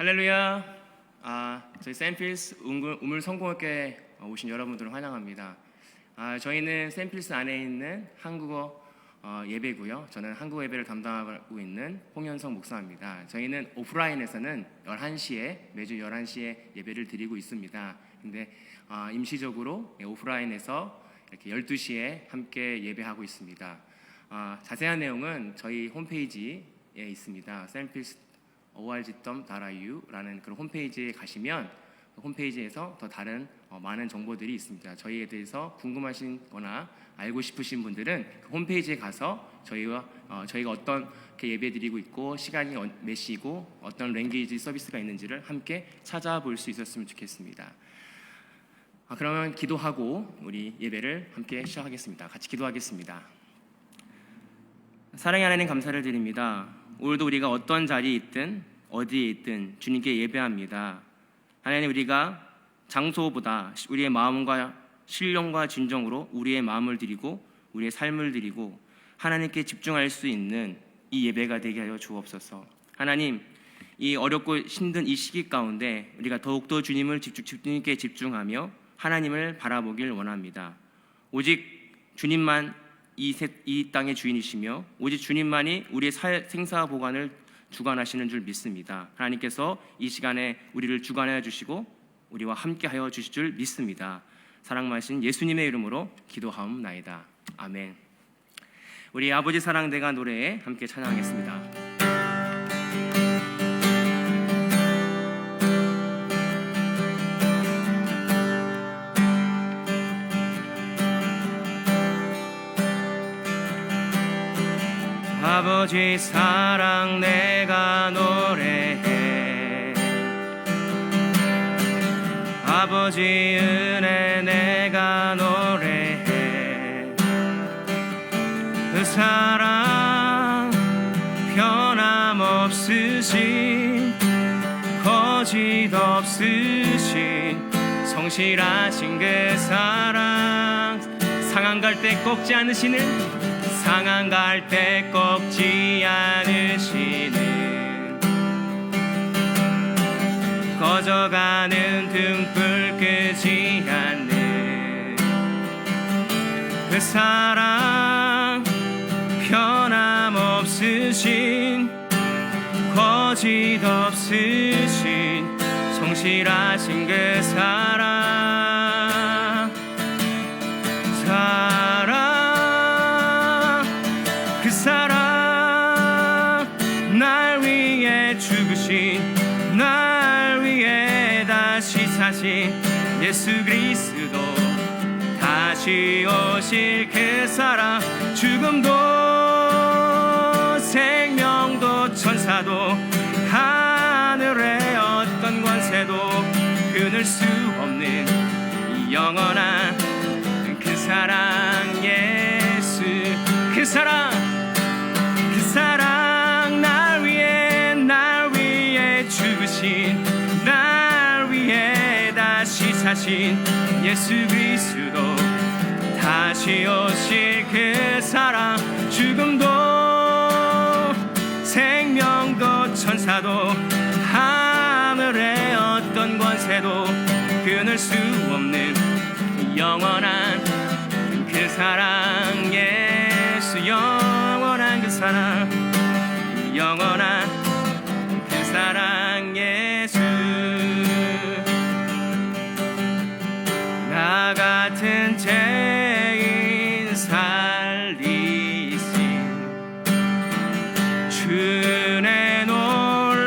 할렐루야. 저희 샌필스 우물 성공학교에 오신 여러분들을 환영합니다. 저희는 샌필스 안에 있는 한국어 예배고요. 저는 한국어 예배를 담당하고 있는 홍현성 목사입니다. 저희는 오프라인에서는 11시에 매주 11시에 예배를 드리고 있습니다. 근데 임시적으로 오프라인에서 이렇게 12시에 함께 예배하고 있습니다. 자세한 내용은 저희 홈페이지에 있습니다. 샌필스.org.ru 라는 그런 홈페이지에 가시면 홈페이지에서 더 다른 많은 정보들이 있습니다. 저희에 대해서 궁금하신 거나 알고 싶으신 분들은 그 홈페이지에 가서 저희가 어떻게 예배드리고 있고 시간이 몇 시고 어떤 랭귀지 서비스가 있는지를 함께 찾아볼 수 있었으면 좋겠습니다. 그러면 기도하고 우리 예배를 함께 시작하겠습니다. 같이 기도하겠습니다. 사랑의 하나님, 감사를 드립니다. 오늘도 우리가 어떤 자리에 있든 어디에 있든 주님께 예배합니다. 하나님, 우리가 장소보다 우리의 마음과 신령과 진정으로 우리의 마음을 드리고 우리의 삶을 드리고 하나님께 집중할 수 있는 이 예배가 되게 하여 주옵소서. 하나님, 이 어렵고 힘든 이 시기 가운데 우리가 더욱더 주님께 집중하며 하나님을 바라보길 원합니다. 오직 주님만 이 땅의 주인이시며 오직 주님만이 우리의 생사 보관을 주관하시는 줄 믿습니다. 하나님께서 이 시간에 우리를 주관하여 주시고 우리와 함께하여 주실 줄 믿습니다. 사랑 많으신 예수님의 이름으로 기도하옵나이다. 아멘. 우리 아버지 사랑 내가 노래에 함께 찬양하겠습니다. 아버지 사랑 내가 노래해, 아버지 은혜 내가 노래해. 그 사랑 변함없으신 거짓 없으신 성실하신 그 사랑, 상한 갈 때 꺾지 않으시는, 상한 갈 때 꺾지 않으시는, 꺼져가는 등불 끄지 않는 그 사랑, 변함없으신 거짓 없으신 성실하신 그 사랑, 그 사랑, 날 위해 죽으신, 날 위해 다시 사신 예수 그리스도, 다시 오실 그 사랑, 죽음도 생명도 천사도 하늘의 어떤 권세도 끊을 수 없는 이 영원한 그 사랑, 예수 그 사랑, 그 사랑, 날 위해 죽으신, 날 위해 다시 사신 예수 그리스도, 다시 오실 그 사랑, 죽음도 생명도 천사도 하늘의 어떤 권세도 끊을 수 없는 영원한 그 사랑, 예수 영원한 그 사랑, 영원한 그 사랑, 예수. 나 같은 죄인 살리신 주의 놀라와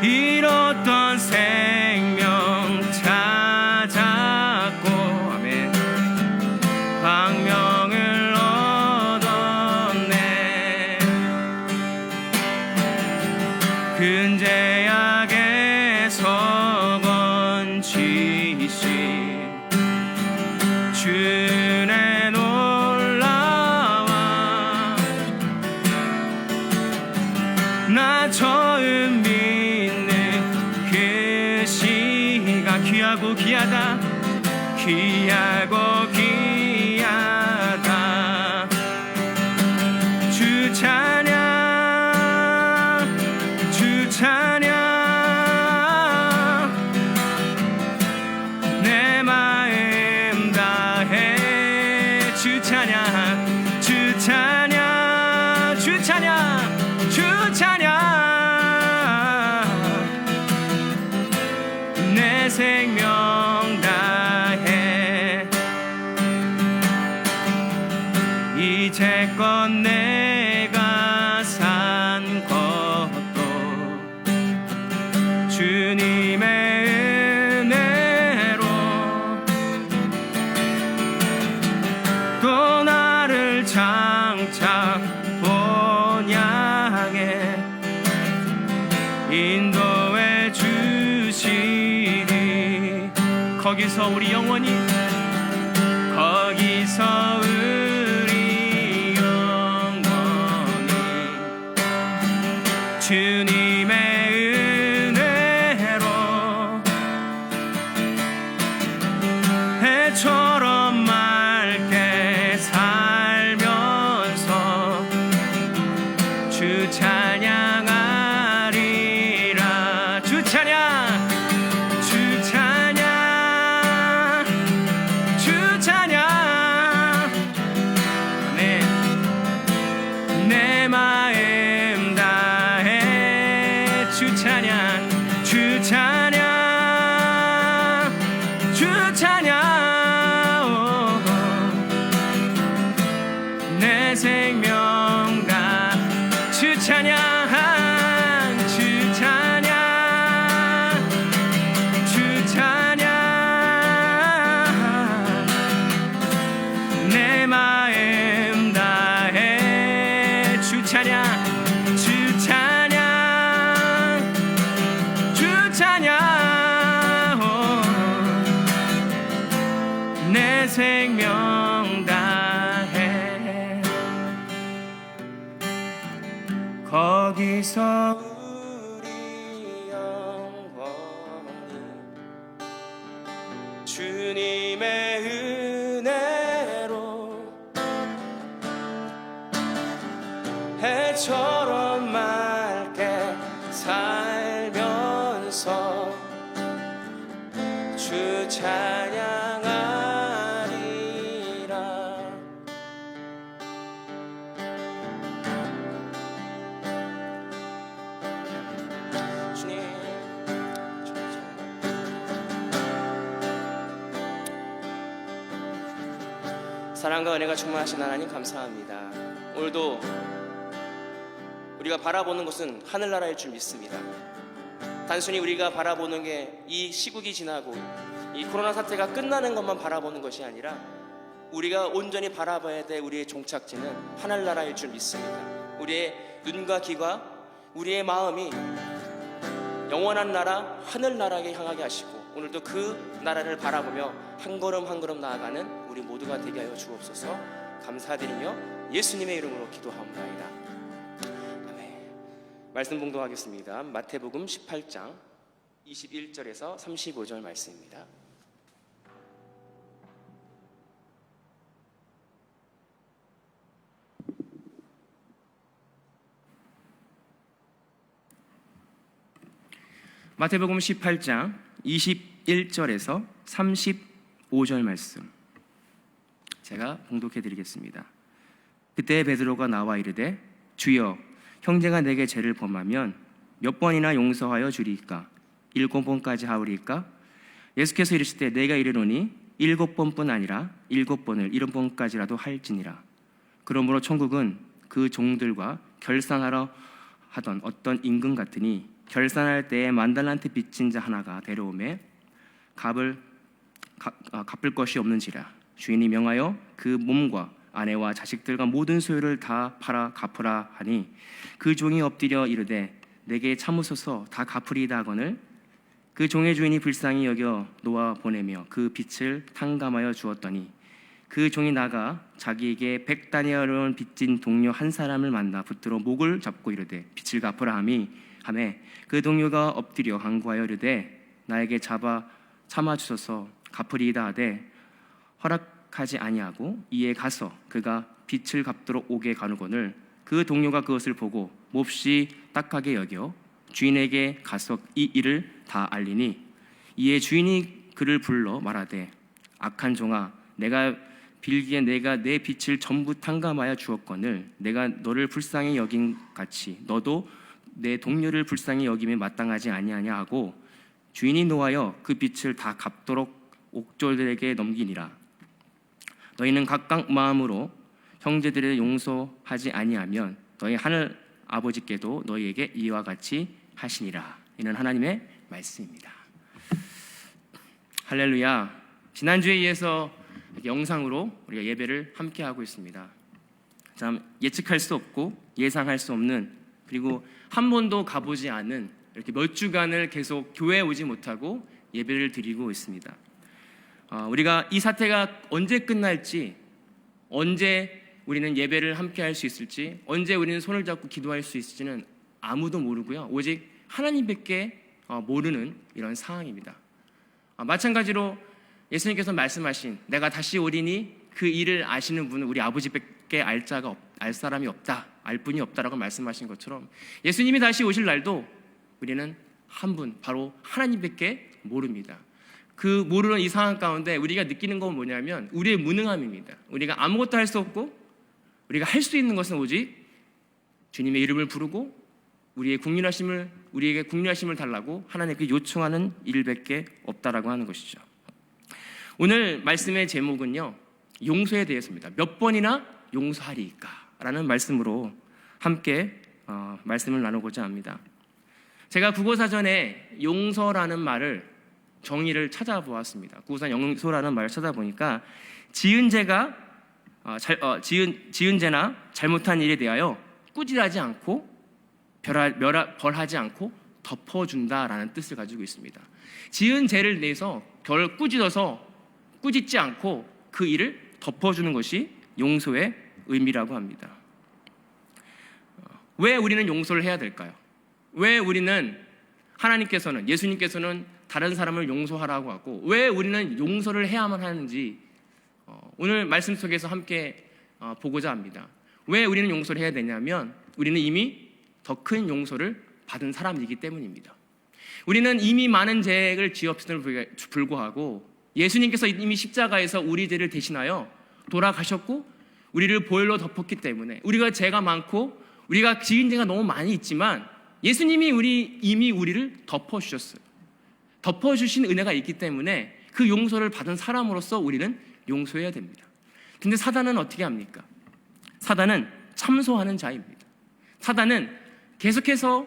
잃었던 생명 찾았고, 아멘, 광명을 얻었네. 근제약에서 건지신 주의 놀라와 나 처음 믿는 그 시가 귀하고 귀하다, 귀하고 귀하다. 주 찬양 이제껏 내가 산 것도 주님의 은혜로 또 나를 장차 본향에 인도해 주시리. 거기서 우리 영원히, 거기서 우리 영원히 주님의 은혜로 해처럼 맑게 살면서 주 찬양하리라. 주 찬양, 주 찬양, 주 찬양. 내 마음 다해 주 찬양, 주 찬양, 주 찬양. 내 생명 다 주 찬양, 주 찬양, 주 찬양. 내 마음 다해 주 찬양, 주 찬양, 주 찬양. 내 생명 다해. 거기서 우리 영원히 주님의 은혜로 해처럼 맑게 살면서 주 찬양하리라. 주님, 사랑과 은혜가 충만하신 하나님 감사합니다. 오늘도 우리가 바라보는 것은 하늘나라일 줄 믿습니다. 단순히 우리가 바라보는 게 이 시국이 지나고 이 코로나 사태가 끝나는 것만 바라보는 것이 아니라 우리가 온전히 바라봐야 될 우리의 종착지는 하늘나라일 줄 믿습니다. 우리의 눈과 귀가, 우리의 마음이 영원한 나라, 하늘나라에 향하게 하시고 오늘도 그 나라를 바라보며 한 걸음 한 걸음 나아가는 우리 모두가 되게 하여 주옵소서. 감사드리며 예수님의 이름으로 기도하옵나이다. 아멘. 말씀 봉독하겠습니다. 마태복음 18장 21절에서 35절 말씀입니다. 마태복음 18장 21절에서 35절 말씀 제가 봉독해 드리겠습니다. 그때 베드로가 나와 이르되 주여, 형제가 내게 죄를 범하면 몇 번이나 용서하여 주리이까? 7번까지 하오리이까? 예수께서 이르시되 내가 이르노니 7번뿐 아니라 7번을 7번까지라도 할지니라. 그러므로 천국은 그 종들과 결산하러 하던 어떤 임금 같으니 결산할 때에 만달란트 빚진 자 하나가 데려오매 갚을 것이 없는지라. 주인이 명하여 그 몸과 아내와 자식들과 모든 소유를 다 팔아 갚으라 하니 그 종이 엎드려 이르되 내게 참으소서 다 갚으리이다 하거늘 그 종의 주인이 불쌍히 여겨 놓아 보내며 그 빚을 탕감하여 주었더니 그 종이 나가 자기에게 100다니엘을 빚진 동료 한 사람을 만나 붙들어 목을 잡고 이르되 빚을 갚으라 하매 그 동료가 엎드려 간구하여 이르되 나에게 참아 주소서 갚으리이다 하되 허락하지 아니하고 이에 가서 그가 빚을 갚도록 오게 가누거늘 그 동료가 그것을 보고 몹시 딱하게 여겨 주인에게 가서 이 일을 다 알리니 이에 주인이 그를 불러 말하되 악한 종아, 내가 빌기에 내가 내 빚을 전부 탕감하여 주었거늘 내가 너를 불쌍히 여긴 같이 너도 내 동료를 불쌍히 여김에 마땅하지 아니하냐 하고 주인이 노하여 그 빚을 다 갚도록 옥졸들에게 넘기니라. 너희는 각각 마음으로 형제들을 용서하지 아니하면 너희 하늘 아버지께도 너희에게 이와 같이 하시니라. 이는 하나님의 말씀입니다. 할렐루야. 지난주에 이어서 영상으로 우리가 예배를 함께 하고 있습니다. 참 예측할 수 없고 예상할 수 없는, 그리고 한 번도 가보지 않은 이렇게 몇 주간을 계속 교회에 오지 못하고 예배를 드리고 있습니다. 우리가 이 사태가 언제 끝날지, 언제 우리는 예배를 함께 할 수 있을지, 언제 우리는 손을 잡고 기도할 수 있을지는 아무도 모르고요, 오직 하나님밖에 모르는 이런 상황입니다. 마찬가지로 예수님께서 말씀하신 내가 다시 오리니 그 일을 아시는 분은 우리 아버지밖에 알 사람이 없다, 알 분이 없다라고 말씀하신 것처럼 예수님이 다시 오실 날도 우리는 한 분, 바로 하나님밖에 모릅니다. 그 모르는 이 상황 가운데 우리가 느끼는 건 뭐냐면 우리의 무능함입니다. 우리가 아무것도 할 수 없고, 우리가 할 수 있는 것은 오직 주님의 이름을 부르고 우리에게 국률하심을 달라고 하나님께 요청하는 일밖에 없다라고 하는 것이죠. 오늘 말씀의 제목은요, 용서에 대해서입니다. 몇 번이나 용서하리이까? 라는 말씀으로 함께 말씀을 나누고자 합니다. 제가 국어사전에 용서라는 말을 정의를 찾아보았습니다. 국어사전 용서라는 말을 찾아보니까 지은 죄나 잘못한 일에 대하여 꾸짖하지 않고 벌하지 않고 덮어준다라는 뜻을 가지고 있습니다. 지은 죄를 내서 꾸짖지 않고 그 일을 덮어주는 것이 용서의 의미라고 합니다. 왜 우리는 용서를 해야 될까요? 왜 우리는 하나님께서는, 예수님께서는 다른 사람을 용서하라고 하고 왜 우리는 용서를 해야만 하는지 오늘 말씀 속에서 함께 보고자 합니다. 왜 우리는 용서를 해야 되냐면 우리는 이미 더 큰 용서를 받은 사람이기 때문입니다. 우리는 이미 많은 죄를 지었음에도 불구하고 예수님께서 이미 십자가에서 우리 죄를 대신하여 돌아가셨고 우리를 보혈로 덮었기 때문에, 우리가 죄가 많고 우리가 지은 죄가 너무 많이 있지만 예수님이 이미 우리를 덮어주셨어요. 덮어주신 은혜가 있기 때문에 그 용서를 받은 사람으로서 우리는 용서해야 됩니다. 근데 사단은 어떻게 합니까? 사단은 참소하는 자입니다. 사단은 계속해서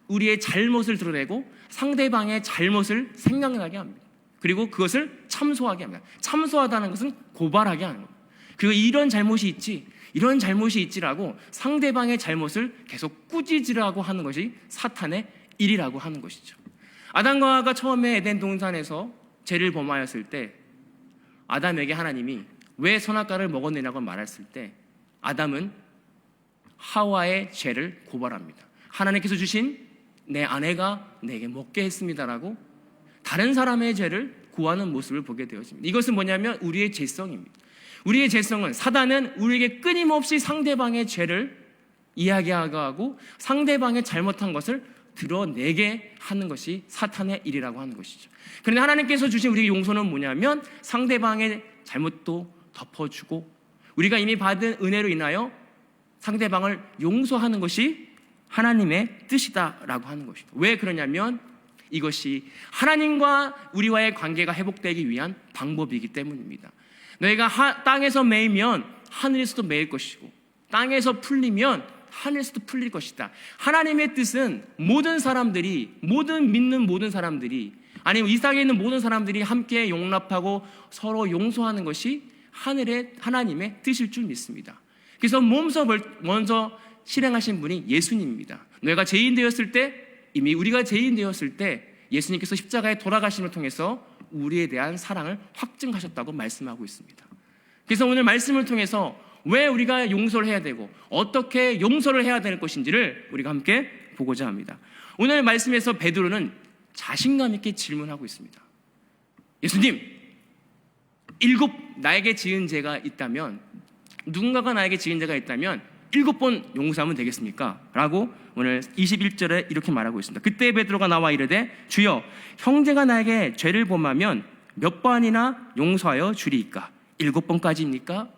우리의 잘못을 드러내고 상대방의 잘못을 생각나게 합니다. 그리고 그것을 참소하게 합니다. 참소하다는 것은 고발하게 하는 겁니다. 그리고 이런 잘못이 있지라고 상대방의 잘못을 계속 꾸짖으라고 하는 것이 사탄의 일이라고 하는 것이죠. 아담과 하와가 처음에 에덴 동산에서 죄를 범하였을 때 아담에게 하나님이 왜 선악과를 먹었느냐고 말했을 때 아담은 하와의 죄를 고발합니다. 하나님께서 주신 내 아내가 내게 먹게 했습니다라고 다른 사람의 죄를 구하는 모습을 보게 되었습니다. 이것은 뭐냐면 우리의 죄성입니다. 우리의 죄성은, 사단은 우리에게 끊임없이 상대방의 죄를 이야기하게 하고 상대방의 잘못한 것을 드러내게 하는 것이 사탄의 일이라고 하는 것이죠. 그런데 하나님께서 주신 우리의 용서는 뭐냐면 상대방의 잘못도 덮어주고 우리가 이미 받은 은혜로 인하여 상대방을 용서하는 것이 하나님의 뜻이다라고 하는 것입니다. 왜 그러냐면 이것이 하나님과 우리와의 관계가 회복되기 위한 방법이기 때문입니다. 너희가 땅에서 매이면 하늘에서도 매일 것이고 땅에서 풀리면 하늘에서도 풀릴 것이다. 하나님의 뜻은 모든 믿는 모든 사람들이, 아니면 이 땅에 있는 모든 사람들이 함께 용납하고 서로 용서하는 것이 하나님의 뜻일 줄 믿습니다. 그래서 먼저 실행하신 분이 예수님입니다. 너희가 죄인 되었을 때, 이미 우리가 죄인 되었을 때 예수님께서 십자가에 돌아가심을 통해서 우리에 대한 사랑을 확증하셨다고 말씀하고 있습니다. 그래서 오늘 말씀을 통해서 왜 우리가 용서를 해야 되고 어떻게 용서를 해야 될 것인지를 우리가 함께 보고자 합니다. 오늘 말씀에서 베드로는 자신감 있게 질문하고 있습니다. 예수님, 나에게 지은 죄가 있다면, 누군가가 나에게 지은 죄가 있다면 7번 용서하면 되겠습니까? 라고 오늘 21절에 이렇게 말하고 있습니다. 그때 베드로가 나와 이르되 주여, 형제가 나에게 죄를 범하면 몇 번이나 용서하여 주리이까? 7번까지입니까?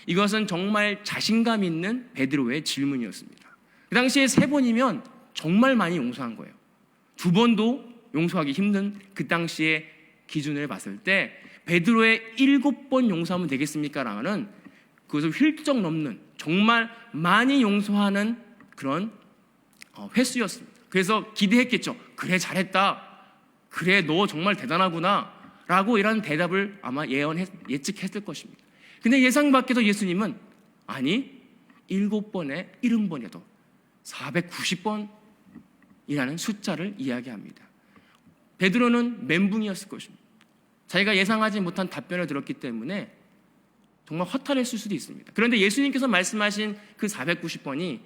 이것은 정말 자신감 있는 베드로의 질문이었습니다. 그 당시에 3번이면 정말 많이 용서한 거예요. 2번도 용서하기 힘든 그 당시의 기준을 봤을 때 베드로의 7번 용서하면 되겠습니까? 라는 그것을 훌쩍 넘는 정말 많이 용서하는 그런 횟수였습니다. 그래서 기대했겠죠. 그래, 잘했다. 그래, 너 정말 대단하구나 라고 이런 대답을 아마 예측했을 것입니다. 근데 예상 밖에도 예수님은 아니, 7번에 70번에도 490번이라는 숫자를 이야기합니다. 베드로는 멘붕이었을 것입니다. 자기가 예상하지 못한 답변을 들었기 때문에 정말 허탈했을 수도 있습니다. 그런데 예수님께서 말씀하신 그 490번이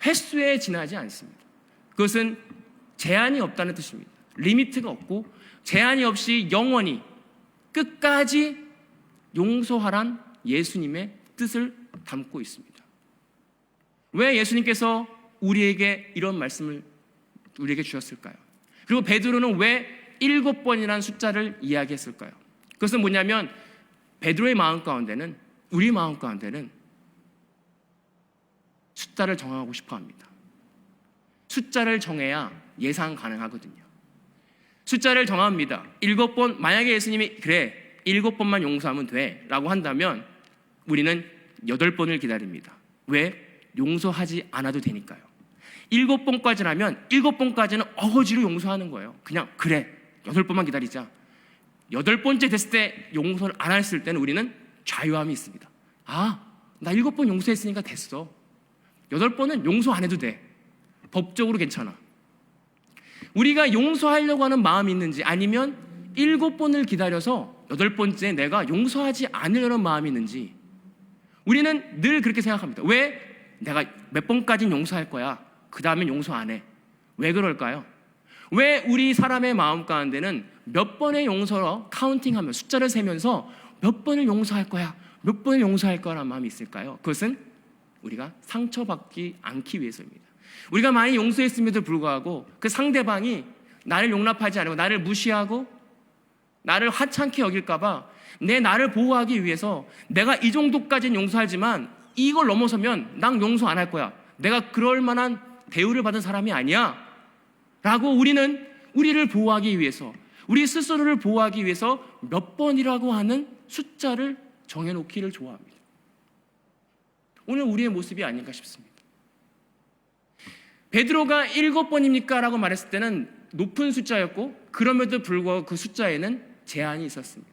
횟수에 지나지 않습니다. 그것은 제한이 없다는 뜻입니다. 리미트가 없고 제한이 없이 영원히 끝까지 용서하란 예수님의 뜻을 담고 있습니다. 왜 예수님께서 우리에게 이런 말씀을 우리에게 주셨을까요? 그리고 베드로는 왜 7번이라는 숫자를 이야기했을까요? 그것은 뭐냐면 베드로의 마음 가운데는, 우리 마음 가운데는 숫자를 정하고 싶어 합니다. 숫자를 정해야 예상 가능하거든요. 숫자를 정합니다. 7번, 만약에 예수님이 그래 7번만 용서하면 돼 라고 한다면 우리는 8번을 기다립니다. 왜? 용서하지 않아도 되니까요. 7번까지라면 7번까지는 어거지로 용서하는 거예요. 그냥 그래 8번만 기다리자. 8번째 됐을 때 용서를 안 했을 때는 우리는 자유함이 있습니다. 아, 나 7번 용서했으니까 됐어. 8번은 용서 안 해도 돼. 법적으로 괜찮아. 우리가 용서하려고 하는 마음이 있는지, 아니면 7번을 기다려서 8번째 내가 용서하지 않으려는 마음이 있는지, 우리는 늘 그렇게 생각합니다. 왜? 내가 몇 번까지는 용서할 거야. 그 다음엔 용서 안 해. 왜 그럴까요? 왜 우리 사람의 마음 가운데는 몇 번의 용서로 카운팅하며 숫자를 세면서 몇 번을 용서할 거야, 몇 번을 용서할 거라는 마음이 있을까요? 그것은 우리가 상처받지 않기 위해서입니다. 우리가 많이 용서했음에도 불구하고 그 상대방이 나를 용납하지 않고 나를 무시하고 나를 하찮게 여길까봐 나를 보호하기 위해서 내가 이 정도까지는 용서하지만 이걸 넘어서면 난 용서 안 할 거야. 내가 그럴 만한 대우를 받은 사람이 아니야 라고 우리는 우리를 보호하기 위해서, 우리 스스로를 보호하기 위해서 몇 번이라고 하는 숫자를 정해놓기를 좋아합니다. 오늘 우리의 모습이 아닌가 싶습니다. 베드로가 7번입니까? 라고 말했을 때는 높은 숫자였고, 그럼에도 불구하고 그 숫자에는 제한이 있었습니다.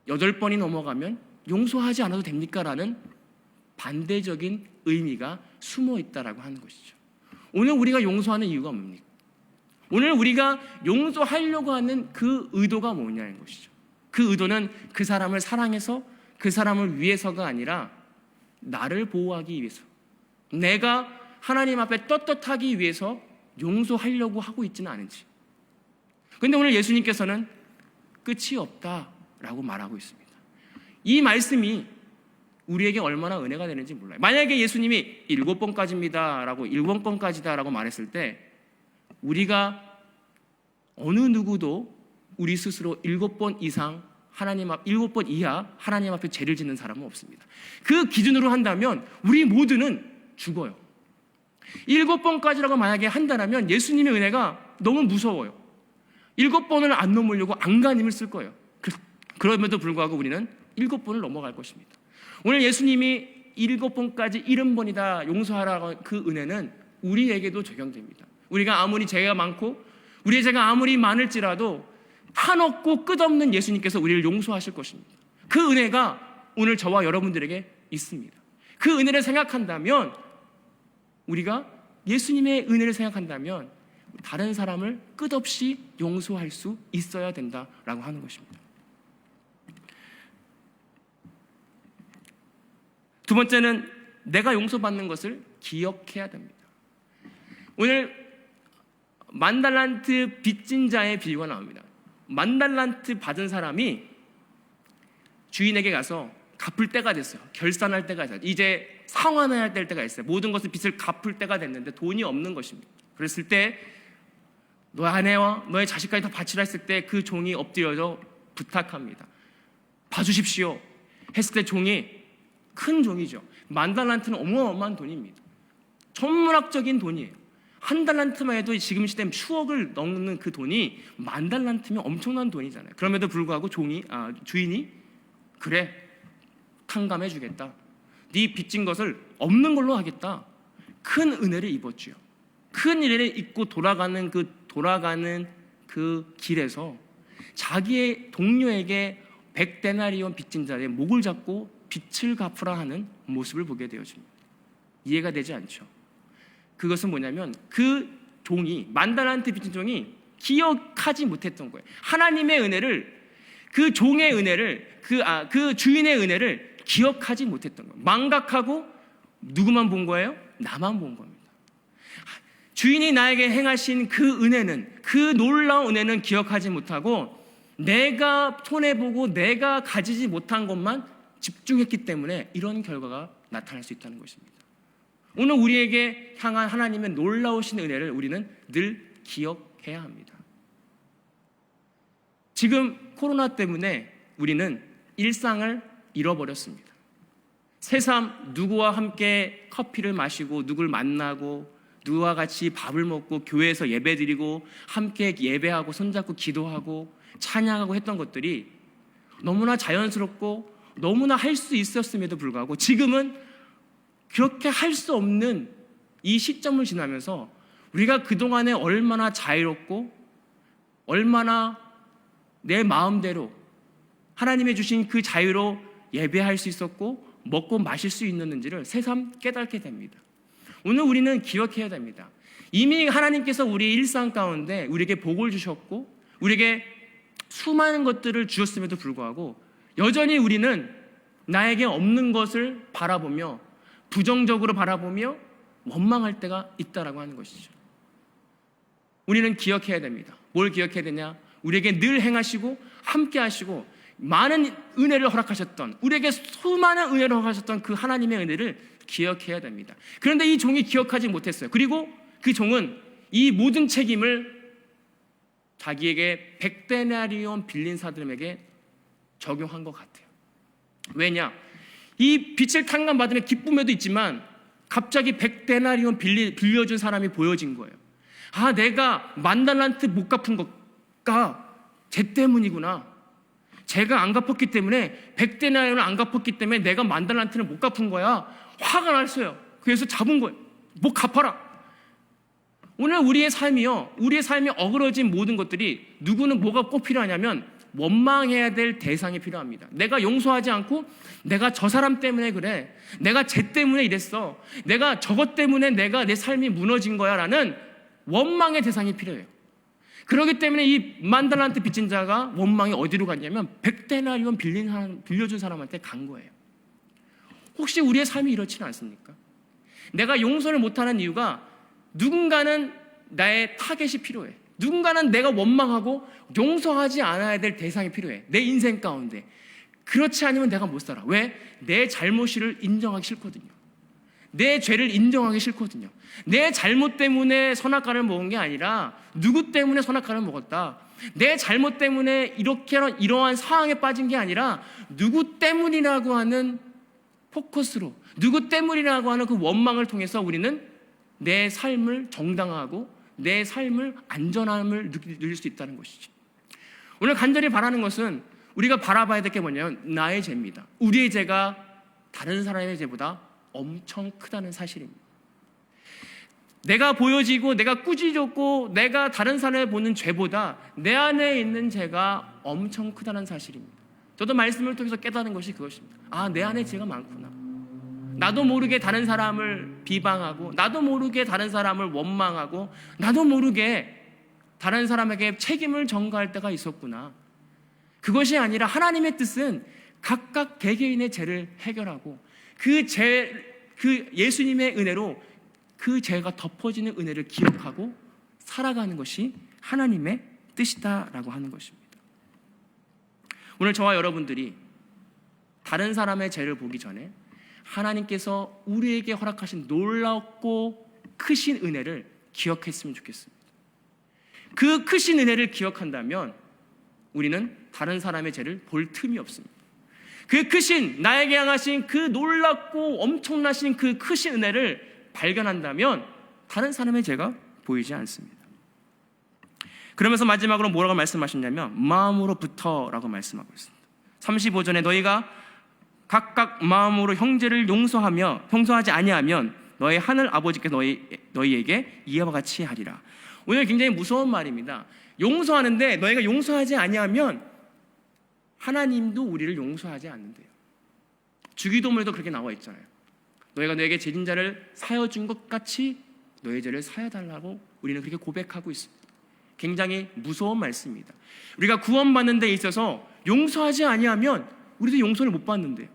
8번이 넘어가면 용서하지 않아도 됩니까? 라는 반대적인 의미가 숨어 있다라고 하는 것이죠. 오늘 우리가 용서하는 이유가 뭡니까? 오늘 우리가 용서하려고 하는 그 의도가 뭐냐는 것이죠. 그 의도는 그 사람을 사랑해서 그 사람을 위해서가 아니라 나를 보호하기 위해서, 내가 하나님 앞에 떳떳하기 위해서 용서하려고 하고 있지는 않은지. 그런데 오늘 예수님께서는 끝이 없다라고 말하고 있습니다. 이 말씀이 우리에게 얼마나 은혜가 되는지 몰라요. 만약에 예수님이 7번까지입니다 라고 7번까지다 라고 말했을 때 우리가 어느 누구도 우리 스스로 7번 이상 하나님 앞 7번 이하 하나님 앞에 죄를 짓는 사람은 없습니다. 그 기준으로 한다면 우리 모두는 죽어요. 7번까지라고 만약에 한다면 예수님의 은혜가 너무 무서워요. 7번을 안 넘으려고 안간힘을 쓸 거예요. 그럼에도 불구하고 우리는 7번을 넘어갈 것입니다. 오늘 예수님이 7번까지 70번이다 용서하라고 그 은혜는 우리에게도 적용됩니다. 우리가 아무리 죄가 많고 우리의 죄가 아무리 많을지라도 한없고 끝없는 예수님께서 우리를 용서하실 것입니다. 그 은혜가 오늘 저와 여러분들에게 있습니다. 그 은혜를 생각한다면, 우리가 예수님의 은혜를 생각한다면 다른 사람을 끝없이 용서할 수 있어야 된다라고 하는 것입니다. 두 번째는 내가 용서받는 것을 기억해야 됩니다. 오늘 10,000달란트 빚진 자의 비유가 나옵니다. 10,000달란트 받은 사람이 주인에게 가서 갚을 때가 됐어요. 결산할 때가 됐어요. 이제 상환해야 될 때가 있어요. 모든 것을 빚을 갚을 때가 됐는데 돈이 없는 것입니다. 그랬을 때 너의 아내와 너의 자식까지 다 바치라 했을 때 그 종이 엎드려서 부탁합니다. 봐주십시오 했을 때 종이, 큰 종이죠. 10,000달란트는 어마어마한 돈입니다. 천문학적인 돈이에요. 1달란트만 해도 지금 시대에 추억을 넘는 그 돈이 10,000달란트면 엄청난 돈이잖아요. 그럼에도 불구하고 주인이 그래 탕감해 주겠다. 네 빚진 것을 없는 걸로 하겠다. 큰 은혜를 입었지요. 큰 은혜를 입고 돌아가는 그 길에서 자기의 동료에게 100데나리온 빚진 자의 목을 잡고 빚을 갚으라 하는 모습을 보게 되어집니다. 이해가 되지 않죠. 그것은 뭐냐면 그 종이, 만달란트 빚진 종이 기억하지 못했던 거예요. 하나님의 은혜를, 그 종의 은혜를, 그 주인의 은혜를 기억하지 못했던 거예요. 망각하고 누구만 본 거예요? 나만 본 겁니다. 주인이 나에게 행하신 그 은혜는, 그 놀라운 은혜는 기억하지 못하고 내가 손해보고 내가 가지지 못한 것만 집중했기 때문에 이런 결과가 나타날 수 있다는 것입니다. 오늘 우리에게 향한 하나님의 놀라우신 은혜를 우리는 늘 기억해야 합니다. 지금 코로나 때문에 우리는 일상을 잃어버렸습니다. 새삼 누구와 함께 커피를 마시고 누구를 만나고 누구와 같이 밥을 먹고 교회에서 예배드리고 함께 예배하고 손잡고 기도하고 찬양하고 했던 것들이 너무나 자연스럽고 너무나 할 수 있었음에도 불구하고 지금은 그렇게 할 수 없는 이 시점을 지나면서 우리가 그동안에 얼마나 자유롭고 얼마나 내 마음대로 하나님이 주신 그 자유로 예배할 수 있었고 먹고 마실 수 있는지를 새삼 깨닫게 됩니다. 오늘 우리는 기억해야 됩니다. 이미 하나님께서 우리 일상 가운데 우리에게 복을 주셨고 우리에게 수많은 것들을 주셨음에도 불구하고 여전히 우리는 나에게 없는 것을 바라보며 부정적으로 바라보며 원망할 때가 있다라고 하는 것이죠. 우리는 기억해야 됩니다. 뭘 기억해야 되냐? 우리에게 늘 행하시고 함께 하시고 많은 은혜를 허락하셨던, 우리에게 수많은 은혜를 허락하셨던 그 하나님의 은혜를 기억해야 됩니다. 그런데 이 종이 기억하지 못했어요. 그리고 그 종은 이 모든 책임을 자기에게 100데나리온 빌린 사람에게 적용한 것 같아요. 왜냐? 이 빚을 탕감받으면 기쁨에도 있지만 갑자기 100데나리온 빌려준 사람이 보여진 거예요. 아, 내가 10,000달란트 못 갚은 것가 쟤 때문이구나. 제가 안 갚았기 때문에 100데나리온을 안 갚았기 때문에 내가 10,000달란트를 못 갚은 거야. 화가 났어요. 그래서 잡은 거예요. 뭐 갚아라. 오늘 우리의 삶이 어그러진 모든 것들이 누구는 뭐가 꼭 필요하냐면 원망해야 될 대상이 필요합니다. 내가 용서하지 않고 내가 저 사람 때문에 그래, 내가 쟤 때문에 이랬어, 내가 저것 때문에 내가 내 삶이 무너진 거야 라는 원망의 대상이 필요해요. 그렇기 때문에 이 10,000달란트 빚진 자가 원망이 어디로 갔냐면 100데나리온 빌려준 사람한테 간 거예요. 혹시 우리의 삶이 이렇지는 않습니까? 내가 용서를 못하는 이유가 누군가는 나의 타겟이 필요해. 누군가는 내가 원망하고 용서하지 않아야 될 대상이 필요해. 내 인생 가운데. 그렇지 않으면 내가 못 살아. 왜? 내 잘못을 인정하기 싫거든요. 내 죄를 인정하기 싫거든요. 내 잘못 때문에 선악과를 먹은 게 아니라 누구 때문에 선악과를 먹었다. 내 잘못 때문에 이러한 상황에 빠진 게 아니라 누구 때문이라고 하는 포커스로, 누구 때문이라고 하는 그 원망을 통해서 우리는 내 삶을 정당화하고 내 삶을 안전함을 누릴 수 있다는 것이죠. 오늘 간절히 바라는 것은 우리가 바라봐야 될 게 뭐냐면 나의 죄입니다. 우리의 죄가 다른 사람의 죄보다 엄청 크다는 사실입니다. 내가 보여지고 내가 꾸짖었고 내가 다른 사람을 보는 죄보다 내 안에 있는 죄가 엄청 크다는 사실입니다. 저도 말씀을 통해서 깨닫는 것이 그것입니다. 아, 내 안에 죄가 많구나. 나도 모르게 다른 사람을 비방하고 나도 모르게 다른 사람을 원망하고 나도 모르게 다른 사람에게 책임을 전가할 때가 있었구나. 그것이 아니라 하나님의 뜻은 각각 개개인의 죄를 해결하고 그 예수님의 은혜로 그 죄가 덮어지는 은혜를 기억하고 살아가는 것이 하나님의 뜻이다라고 하는 것입니다. 오늘 저와 여러분들이 다른 사람의 죄를 보기 전에 하나님께서 우리에게 허락하신 놀랍고 크신 은혜를 기억했으면 좋겠습니다. 그 크신 은혜를 기억한다면 우리는 다른 사람의 죄를 볼 틈이 없습니다. 그 크신, 나에게 향하신 그 놀랍고 엄청나신 그 크신 은혜를 발견한다면 다른 사람의 죄가 보이지 않습니다. 그러면서 마지막으로 뭐라고 말씀하셨냐면 마음으로부터라고 말씀하고 있습니다. 35절에 너희가 각각 마음으로 형제를 용서하지 아니하면 너의 하늘 아버지께서 너희에게 이와 같이 하리라. 오늘 굉장히 무서운 말입니다. 용서하는데 너희가 용서하지 아니하면 하나님도 우리를 용서하지 않는데요. 주기도문에도 그렇게 나와 있잖아요. 너희가 너에게 죄진 자를 사여 준 것 같이 너의 죄를 사여 달라고 우리는 그렇게 고백하고 있습니다. 굉장히 무서운 말씀입니다. 우리가 구원받는 데 있어서 용서하지 아니하면 우리도 용서를 못 받는데요.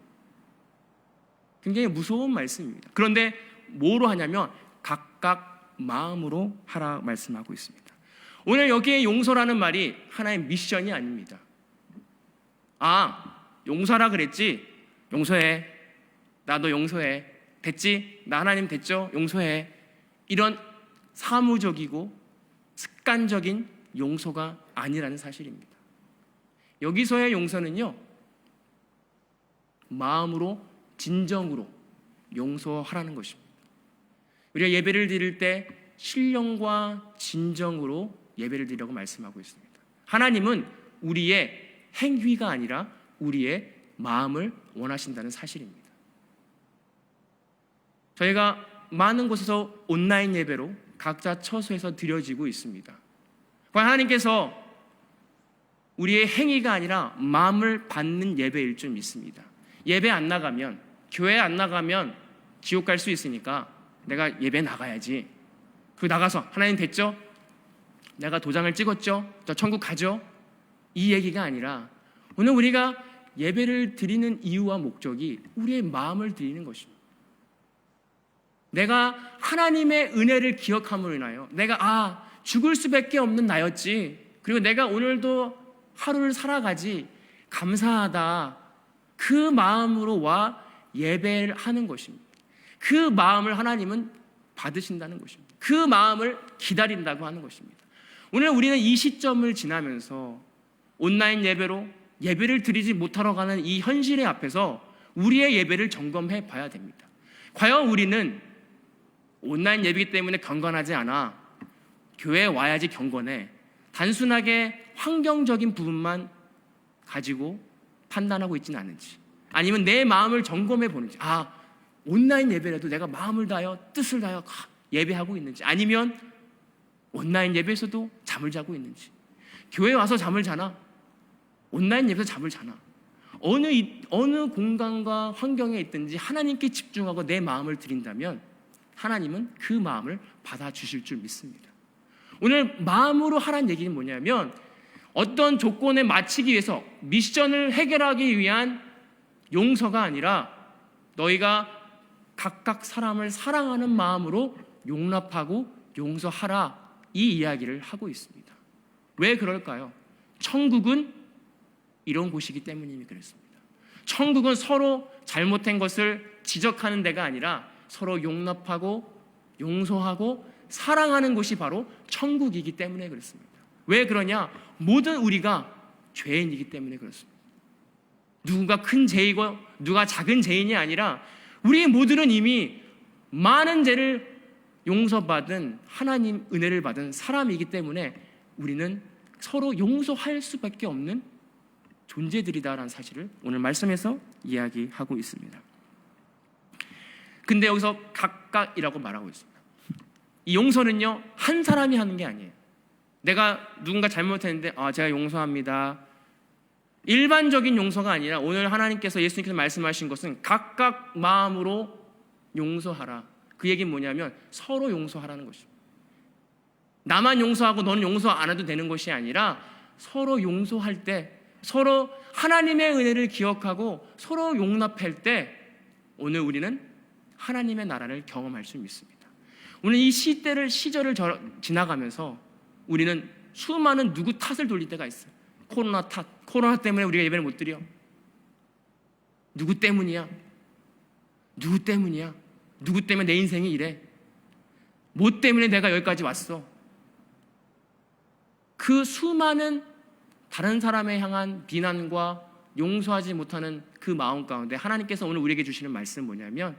굉장히 무서운 말씀입니다. 그런데 뭐로 하냐면 각각 마음으로 하라 말씀하고 있습니다. 오늘 여기에 용서라는 말이 하나의 미션이 아닙니다. 용서하라 그랬지? 용서해. 나도 용서해. 됐지? 나 하나님 됐죠? 용서해. 이런 사무적이고 습관적인 용서가 아니라는 사실입니다. 여기서의 용서는요, 마음으로 진정으로 용서하라는 것입니다. 우리가 예배를 드릴 때 신령과 진정으로 예배를 드리라고 말씀하고 있습니다. 하나님은 우리의 행위가 아니라 우리의 마음을 원하신다는 사실입니다. 저희가 많은 곳에서 온라인 예배로 각자 처소에서 드려지고 있습니다. 하나님께서 우리의 행위가 아니라 마음을 받는 예배일 줄 믿습니다. 예배 안 나가면, 교회 안 나가면 지옥 갈 수 있으니까 내가 예배 나가야지. 그 나가서 하나님 됐죠? 내가 도장을 찍었죠? 저 천국 가죠? 이 얘기가 아니라 오늘 우리가 예배를 드리는 이유와 목적이 우리의 마음을 드리는 것입니다. 내가 하나님의 은혜를 기억함으로 인하여 내가 죽을 수밖에 없는 나였지, 그리고 내가 오늘도 하루를 살아가지, 감사하다, 그 마음으로 와 예배를 하는 것입니다. 그 마음을 하나님은 받으신다는 것입니다. 그 마음을 기다린다고 하는 것입니다. 오늘 우리는 이 시점을 지나면서 온라인 예배로 예배를 드리지 못하러 가는 이 현실의 앞에서 우리의 예배를 점검해 봐야 됩니다. 과연 우리는 온라인 예배이기 때문에 경건하지 않아, 교회에 와야지 경건해, 단순하게 환경적인 부분만 가지고 판단하고 있지는 않은지, 아니면 내 마음을 점검해 보는지, 온라인 예배라도 내가 마음을 다하여 뜻을 다하여 예배하고 있는지, 아니면 온라인 예배에서도 잠을 자고 있는지, 교회 와서 잠을 자나, 온라인 예배에서 잠을 자나, 어느 공간과 환경에 있든지 하나님께 집중하고 내 마음을 드린다면 하나님은 그 마음을 받아주실 줄 믿습니다. 오늘 마음으로 하라는 얘기는 뭐냐면 어떤 조건에 맞추기 위해서 미션을 해결하기 위한 용서가 아니라 너희가 각각 사람을 사랑하는 마음으로 용납하고 용서하라, 이 이야기를 하고 있습니다. 왜 그럴까요? 천국은 이런 곳이기 때문이니 그렇습니다. 천국은 서로 잘못한 것을 지적하는 데가 아니라 서로 용납하고 용서하고 사랑하는 곳이 바로 천국이기 때문에 그렇습니다. 왜 그러냐? 모든 우리가 죄인이기 때문에 그렇습니다. 누군가 큰 죄이고 누가 작은 죄인이 아니라 우리 모두는 이미 많은 죄를 용서받은, 하나님 은혜를 받은 사람이기 때문에 우리는 서로 용서할 수밖에 없는 존재들이다라는 사실을 오늘 말씀에서 이야기하고 있습니다. 근데 여기서 각각이라고 말하고 있습니다. 이 용서는요, 한 사람이 하는 게 아니에요. 내가 누군가 잘못했는데 제가 용서합니다, 일반적인 용서가 아니라 오늘 하나님께서, 예수님께서 말씀하신 것은 각각 마음으로 용서하라. 그 얘기는 뭐냐면 서로 용서하라는 것입니다. 나만 용서하고 너는 용서 안 해도 되는 것이 아니라 서로 용서할 때, 서로 하나님의 은혜를 기억하고 서로 용납할 때 오늘 우리는 하나님의 나라를 경험할 수 있습니다. 오늘 이 시절을 지나가면서 우리는 수많은 누구 탓을 돌릴 때가 있어요. 코로나 때문에 우리가 예배를 못 드려. 누구 때문이야? 누구 때문이야? 누구 때문에 내 인생이 이래? 뭐 때문에 내가 여기까지 왔어? 그 수많은 다른 사람에 향한 비난과 용서하지 못하는 그 마음 가운데 하나님께서 오늘 우리에게 주시는 말씀은 뭐냐면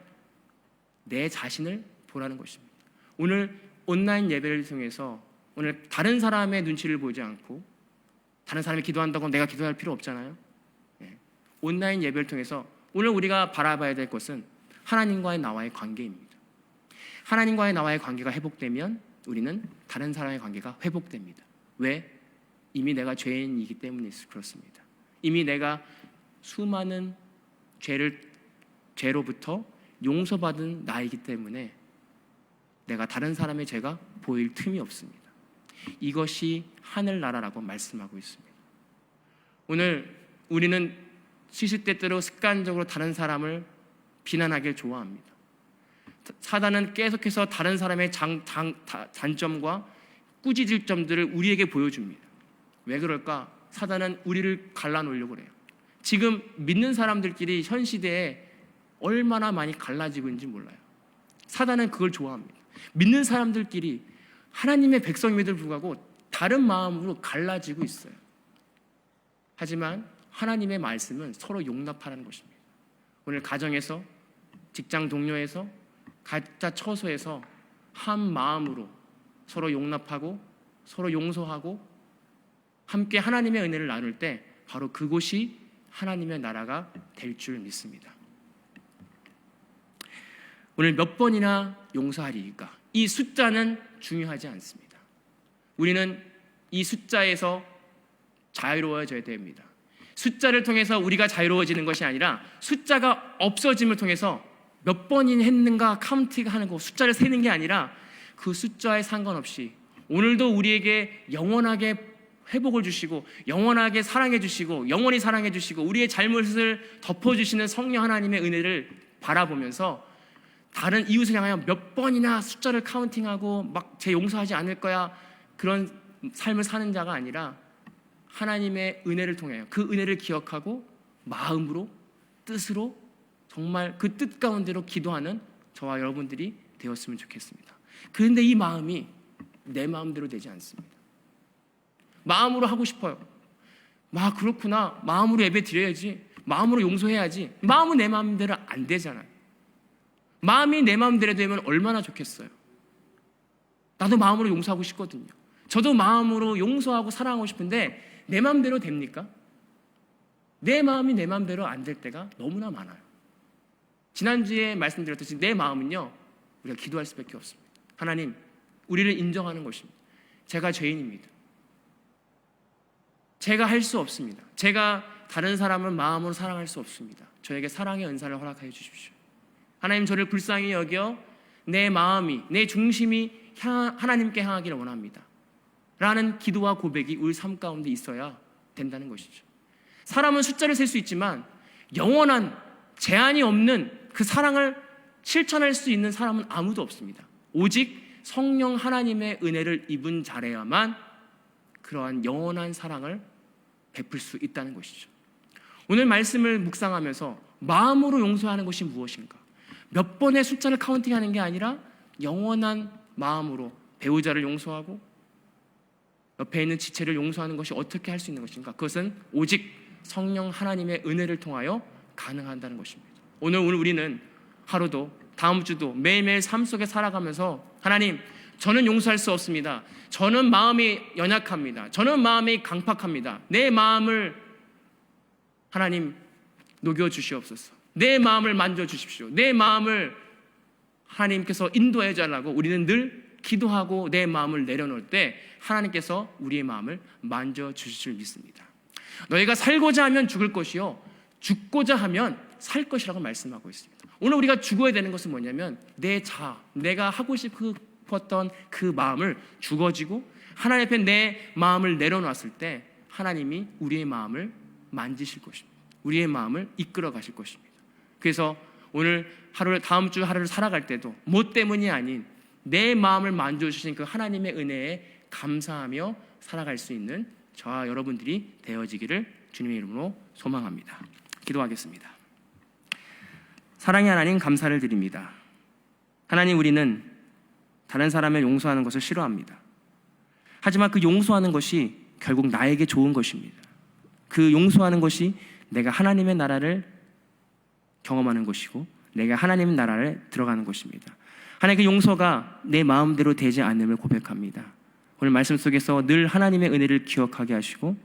내 자신을 보라는 것입니다. 오늘 온라인 예배를 통해서 오늘 다른 사람의 눈치를 보지 않고, 다른 사람이 기도한다고 내가 기도할 필요 없잖아요. 온라인 예배를 통해서 오늘 우리가 바라봐야 될 것은 하나님과의 나와의 관계입니다. 하나님과의 나와의 관계가 회복되면 우리는 다른 사람의 관계가 회복됩니다. 왜? 이미 내가 죄인이기 때문에 그렇습니다. 이미 내가 수많은 죄로부터 용서받은 나이기 때문에 내가 다른 사람의 죄가 보일 틈이 없습니다. 이것이 하늘나라라고 말씀하고 있습니다. 오늘 우리는 시시때때로 습관적으로 다른 사람을 비난하길 좋아합니다. 사단은 계속해서 다른 사람의 단점과 꾸짖을 점들을 우리에게 보여줍니다. 왜 그럴까? 사단은 우리를 갈라놓으려고 그래요. 지금 믿는 사람들끼리 현 시대에 얼마나 많이 갈라지고 있는지 몰라요. 사단은 그걸 좋아합니다. 믿는 사람들끼리 하나님의 백성임에도 불구하고 다른 마음으로 갈라지고 있어요. 하지만 하나님의 말씀은 서로 용납하라는 것입니다. 오늘 가정에서, 직장 동료에서, 각자 처소에서 한 마음으로 서로 용납하고 서로 용서하고 함께 하나님의 은혜를 나눌 때 바로 그곳이 하나님의 나라가 될 줄 믿습니다. 오늘 몇 번이나 용서하리이까? 이 숫자는 중요하지 않습니다. 우리는 이 숫자에서 자유로워져야 됩니다. 숫자를 통해서 우리가 자유로워지는 것이 아니라 숫자가 없어짐을 통해서 몇 번이나 했는가 카운트하는 거, 숫자를 세는 게 아니라 그 숫자에 상관없이 오늘도 우리에게 영원하게 회복을 주시고 영원하게 사랑해 주시고 영원히 사랑해 주시고 우리의 잘못을 덮어주시는 성령 하나님의 은혜를 바라보면서 다른 이웃을 향하여 몇 번이나 숫자를 카운팅하고 막 제 용서하지 않을 거야 그런 삶을 사는 자가 아니라 하나님의 은혜를 통하여 그 은혜를 기억하고 마음으로 뜻으로 정말 그 뜻 가운데로 기도하는 저와 여러분들이 되었으면 좋겠습니다. 그런데 이 마음이 내 마음대로 되지 않습니다. 마음으로 하고 싶어요. 그렇구나. 마음으로 예배 드려야지. 마음으로 용서해야지. 마음은 내 마음대로 안 되잖아요. 마음이 내 마음대로 되면 얼마나 좋겠어요. 나도 마음으로 용서하고 싶거든요. 저도 마음으로 용서하고 사랑하고 싶은데 내 마음대로 됩니까? 내 마음이 내 마음대로 안 될 때가 너무나 많아요. 지난주에 말씀드렸듯이 내 마음은요, 우리가 기도할 수밖에 없습니다. 하나님, 우리를 인정하는 것입니다. 제가 죄인입니다. 제가 할 수 없습니다. 제가 다른 사람을 마음으로 사랑할 수 없습니다. 저에게 사랑의 은사를 허락하여 주십시오. 하나님, 저를 불쌍히 여겨 내 마음이, 내 중심이 하나님께 향하기를 원합니다. 라는 기도와 고백이 우리 삶 가운데 있어야 된다는 것이죠. 사람은 숫자를 셀 수 있지만 영원한 제한이 없는 그 사랑을 실천할 수 있는 사람은 아무도 없습니다. 오직 성령 하나님의 은혜를 입은 자라야만 그러한 영원한 사랑을 베풀 수 있다는 것이죠. 오늘 말씀을 묵상하면서 마음으로 용서하는 것이 무엇인가? 몇 번의 숫자를 카운팅하는 게 아니라 영원한 마음으로 배우자를 용서하고 옆에 있는 지체를 용서하는 것이 어떻게 할 수 있는 것인가? 그것은 오직 성령 하나님의 은혜를 통하여 가능한다는 것입니다. 오늘 우리는 하루도 다음 주도 매일매일 삶 속에 살아가면서 하나님, 저는 용서할 수 없습니다. 저는 마음이 연약합니다. 저는 마음이 강팍합니다. 내 마음을 하나님 녹여주시옵소서. 내 마음을 만져주십시오. 내 마음을 하나님께서 인도해 달라고 우리는 늘 기도하고 내 마음을 내려놓을 때 하나님께서 우리의 마음을 만져주실 줄 믿습니다. 너희가 살고자 하면 죽을 것이요 죽고자 하면 살 것이라고 말씀하고 있습니다. 오늘 우리가 죽어야 되는 것은 뭐냐면 내가 하고 싶었던 그 마음을 죽어지고 하나님 앞에 내 마음을 내려놨을 때 하나님이 우리의 마음을 만지실 것입니다. 우리의 마음을 이끌어 가실 것입니다. 그래서 오늘 다음 주 하루를 살아갈 때도 뭐 때문이 아닌 내 마음을 만져주신 그 하나님의 은혜에 감사하며 살아갈 수 있는 저와 여러분들이 되어지기를 주님의 이름으로 소망합니다. 기도하겠습니다. 사랑의 하나님, 감사를 드립니다. 하나님, 우리는 다른 사람을 용서하는 것을 싫어합니다. 하지만 그 용서하는 것이 결국 나에게 좋은 것입니다. 그 용서하는 것이 내가 하나님의 나라를 경험하는 것이고 내가 하나님의 나라를 들어가는 것입니다. 하나님, 그 용서가 내 마음대로 되지 않음을 고백합니다. 오늘 말씀 속에서 늘 하나님의 은혜를 기억하게 하시고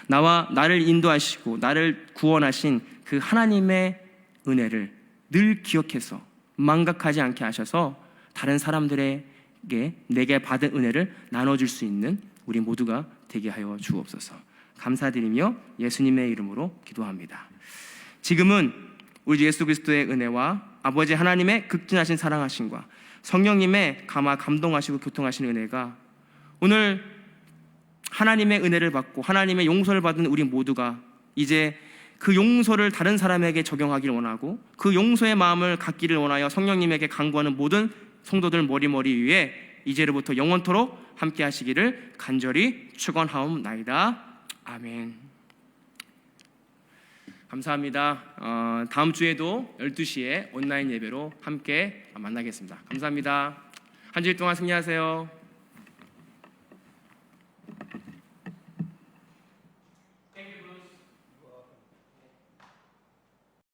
나와 나를 인도하시고 나를 구원하신 그 하나님의 은혜를 늘 기억해서 망각하지 않게 하셔서 다른 사람들에게 내게 받은 은혜를 나눠줄 수 있는 우리 모두가 되게 하여 주옵소서. 감사드리며 예수님의 이름으로 기도합니다. 지금은 우리 예수 그리스도의 은혜와 아버지 하나님의 극진하신 사랑하심과 성령님의 감동하시고 교통하시는 은혜가 오늘 하나님의 은혜를 받고 하나님의 용서를 받은 우리 모두가 이제 그 용서를 다른 사람에게 적용하기를 원하고 그 용서의 마음을 갖기를 원하여 성령님에게 간구하는 모든 성도들 머리 위에 이제로부터 영원토록 함께 하시기를 간절히 축원하옵나이다. 아멘. 감사합니다. 다음 주에도 12시에 온라인 예배로 함께 만나겠습니다. 감사합니다. 한 주일 동안 승리하세요.